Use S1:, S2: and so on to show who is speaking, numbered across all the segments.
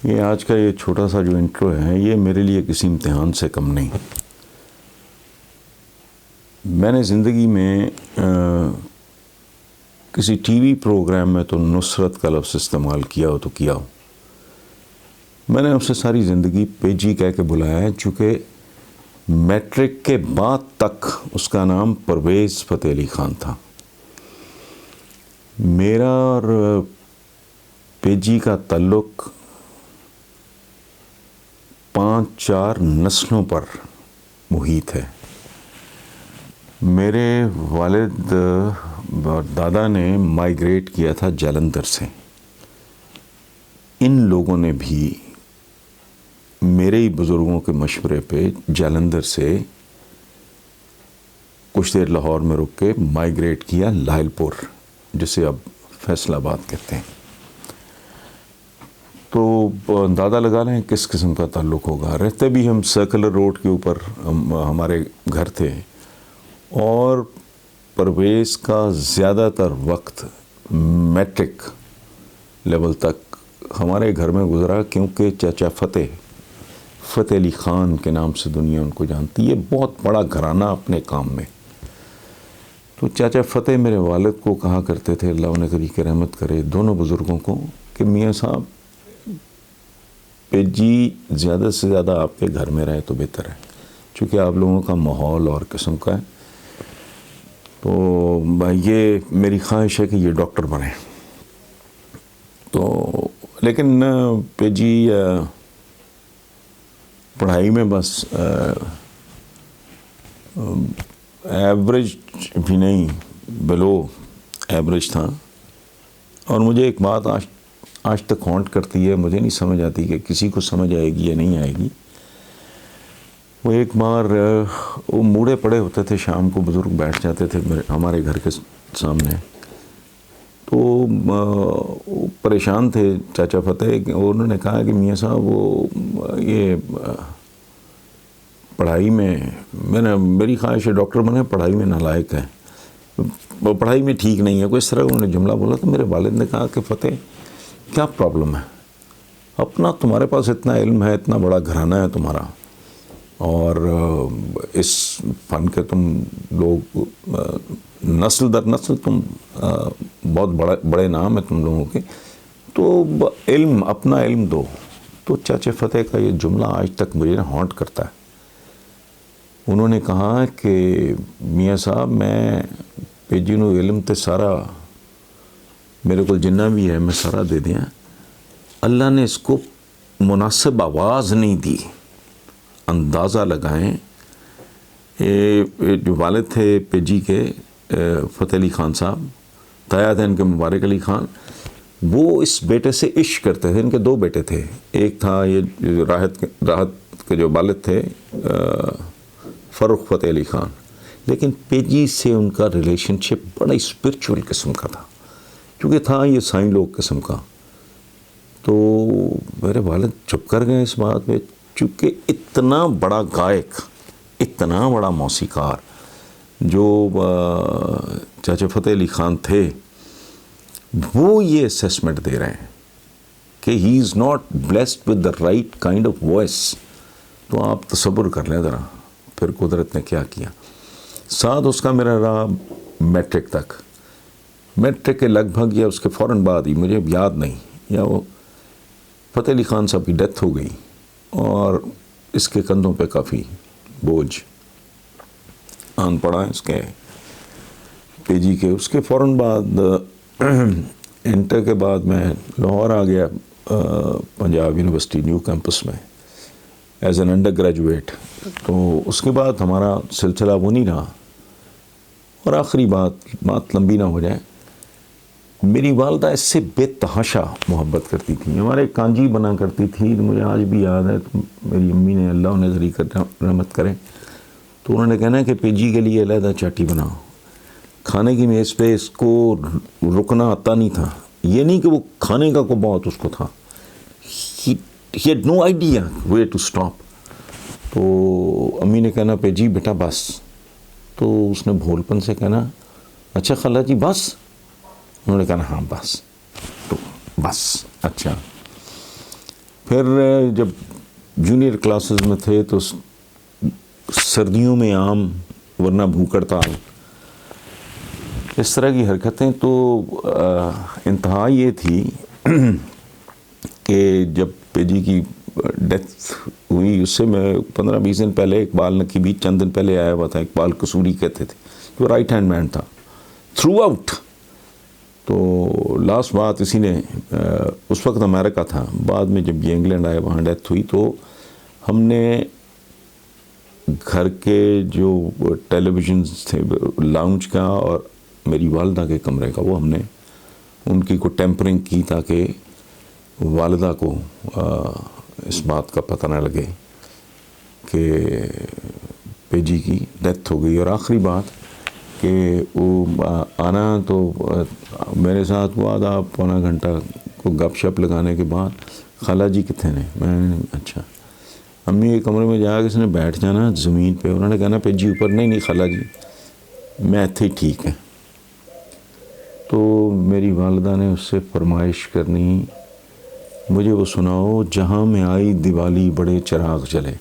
S1: یہ آج کا یہ چھوٹا سا جو انٹرو ہے یہ میرے لیے کسی امتحان سے کم نہیں. میں نے زندگی میں کسی ٹی وی پروگرام میں تو نصرت کا لفظ استعمال کیا ہو تو کیا ہو. میں نے اسے ساری زندگی پیجی کہہ کے بلایا ہے، چونکہ میٹرک کے بعد تک اس کا نام پرویز فتح علی خان تھا. میرا اور پیجی کا تعلق 5-4 نسلوں پر محیط ہے. میرے والد اور دادا نے مائیگریٹ کیا تھا جلندھر سے. ان لوگوں نے بھی میرے ہی بزرگوں کے مشورے پہ جلندھر سے کچھ دیر لاہور میں رک کے مائیگریٹ کیا لائل پور، جسے اب فیصل آباد کہتے ہیں. تو اندازہ لگا لیں کس قسم کا تعلق ہوگا. رہتے بھی ہم سرکلر روڈ کے اوپر ہمارے گھر تھے، اور پرویز کا زیادہ تر وقت میٹرک لیول تک ہمارے گھر میں گزرا، کیونکہ چاچا فتح علی خان کے نام سے دنیا ان کو جانتی ہے. بہت بڑا گھرانہ اپنے کام میں. تو چاچا فتح میرے والد کو کہا کرتے تھے، اللہ انہیں کبھی کی رحمت کرے، دونوں بزرگوں کو، کہ میاں صاحب پیجی زیادہ سے زیادہ آپ کے گھر میں رہے تو بہتر ہے، چونکہ آپ لوگوں کا ماحول اور قسم کا ہے. تو یہ میری خواہش ہے کہ یہ ڈاکٹر بنے. تو لیکن پیجی پڑھائی میں بس ایوریج بھی نہیں، بلو ایوریج تھا. اور مجھے ایک بات آج تک ہانٹ کرتی ہے، مجھے نہیں سمجھ آتی کہ کسی کو سمجھ آئے گی یا نہیں آئے گی. وہ ایک بار وہ موڑے پڑے ہوتے تھے، شام کو بزرگ بیٹھ جاتے تھے ہمارے گھر کے سامنے. تو وہ پریشان تھے چاچا فتح، انہوں نے کہا کہ میاں صاحب وہ یہ پڑھائی میں میری خواہش ہے ڈاکٹر بنے، پڑھائی میں نالائق ہے، وہ پڑھائی میں ٹھیک نہیں ہے، کوئی اس طرح انہوں نے جملہ بولا. تو میرے والد نے کہا کہ فتح کیا پرابلم ہے، اپنا تمہارے پاس اتنا علم ہے، اتنا بڑا گھرانہ ہے تمہارا، اور اس فن کے تم لوگ نسل در نسل تم بہت بڑے نام ہے تم لوگوں کے، تو علم، اپنا علم دو. تو چاچا فتح کا یہ جملہ آج تک مجھے ہانٹ کرتا ہے. انہوں نے کہا کہ میاں صاحب میں پیجی نو علم تے سارا میرے کو جنہ بھی ہے میں سارا دے دیا، اللہ نے اس کو مناسب آواز نہیں دی. اندازہ لگائیں، جو والد تھے پیجی کے فتح علی خان صاحب، تایا تھے ان کے مبارک علی خان، وہ اس بیٹے سے عشق کرتے تھے. ان کے 2 بیٹے تھے، ایک تھا یہ راحت کے جو والد تھے فروخ فتح علی خان، لیکن پیجی سے ان کا ریلیشن شپ بڑا اسپرچول قسم کا تھا، کیونکہ تھا یہ سائن لوگ قسم کا. تو میرے والد چپ کر گئے اس بات پہ، چونکہ اتنا بڑا گائک، اتنا بڑا موسیقار جو چاچا فتح علی خان تھے، وہ یہ اسیسمنٹ دے رہے ہیں کہ he is not blessed with the right kind of voice. تو آپ تصور کر لیں ذرا پھر قدرت نے کیا کیا. ساتھ اس کا میرا رہا میٹرک تک. میٹرک کے لگ بھگ یا اس کے فوراً بعد ہی، مجھے اب یاد نہیں، یا وہ فتح علی خان صاحب کی ڈیتھ ہو گئی، اور اس کے کندھوں پہ کافی بوجھ آن پڑا اس کے پیجی کے. اس کے فوراً بعد انٹر کے بعد میں لاہور آ گیا، پنجاب یونیورسٹی نیو کیمپس میں ایز این انڈر گریجویٹ. تو اس کے بعد ہمارا سلسلہ وہ نہیں رہا. اور آخری بات لمبی نہ ہو جائے، میری والدہ اس سے بے تحاشا محبت کرتی تھی. ہمارے کانجی بنا کرتی تھی، مجھے آج بھی یاد ہے. تو میری امی نے، اللہ انہیں ذریعہ رحمت کرے، تو انہوں نے کہنا کہ پیجی کے لیے علیحدہ چاٹی بناؤ. کھانے کی میز پہ اس کو رکنا آتا نہیں تھا. یہ نہیں کہ وہ کھانے کا کو بہت اس کو تھا، he had no idea where to stop. تو امی نے کہنا پیجی بیٹا بس. تو اس نے بھول پن سے کہنا اچھا خالہ جی بس. انہوں نے کہا ہاں بس. تو بس اچھا. پھر جب جونیئر کلاسز میں تھے تو سردیوں میں عام ورنہ بھوک ہڑتال، اس طرح کی حرکتیں. تو انتہا یہ تھی کہ جب پے جی کی ڈیتھ ہوئی، اس سے میں 15-20 دن پہلے اقبال نقیبی چند دن پہلے آیا ہوا تھا. اقبال قصوری کہتے تھے، وہ رائٹ ہینڈ مین تھا تھرو آؤٹ. تو لاسٹ بات اسی نے، اس وقت امریکہ تھا، بعد میں جب یہ انگلینڈ آئے وہاں ڈیتھ ہوئی، تو ہم نے گھر کے جو ٹیلی ویژنز تھے لاؤنج کا اور میری والدہ کے کمرے کا، وہ ہم نے ان کی کو ٹیمپرنگ کی تاکہ والدہ کو اس بات کا پتہ نہ لگے کہ پے جی کی ڈیتھ ہو گئی. اور آخری بات کہ وہ آنا تو میرے ساتھ ہوا آدھا پونا گھنٹہ کو گپ شپ لگانے کے بعد، خالہ جی کتنے نے؟ میں اچھا امی کے کمرے میں جا کے اس نے بیٹھ جانا زمین پہ. انہوں نے کہنا پے جی اوپر. نہیں خالہ جی میں ایتھے ہی ٹھیک ہے. تو میری والدہ نے اس سے فرمائش کرنی، مجھے وہ سناؤ جہاں میں آئی دیوالی بڑے چراغ جلے.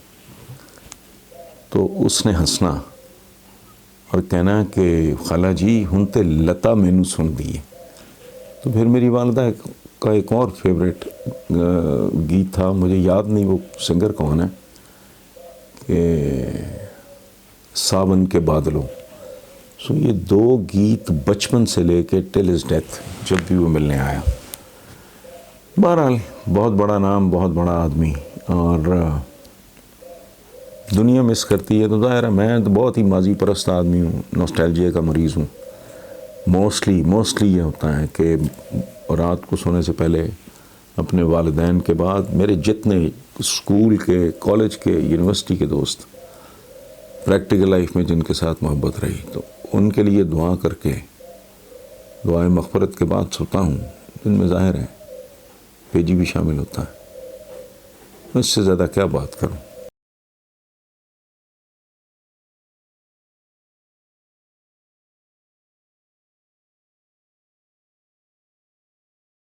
S1: تو اس نے ہنسنا اور کہنا کہ خالہ جی ہن تے لتا مینوں سن دیے. تو پھر میری والدہ کا ایک اور فیوریٹ گیت تھا، مجھے یاد نہیں وہ سنگر کون ہے، کہ ساون کے بادلوں. سو یہ 2 گیت بچپن سے لے کے ٹل ہز ڈیتھ جب بھی وہ ملنے آیا. بہرحال بہت بڑا نام، بہت بڑا آدمی، اور دنیا مس کرتی ہے. تو ظاہر ہے میں تو بہت ہی ماضی پرست آدمی ہوں، نوسٹیلجیا کا مریض ہوں. موسٹلی یہ ہوتا ہے کہ رات کو سونے سے پہلے اپنے والدین کے بعد میرے جتنے اسکول کے، کالج کے، یونیورسٹی کے دوست، پریکٹیکل لائف میں جن کے ساتھ محبت رہی، تو ان کے لیے دعا کر کے دعائے مغفرت کے بعد سوتا ہوں، جن میں ظاہر ہے پے جی بھی شامل ہوتا ہے. اس سے زیادہ کیا بات کروں.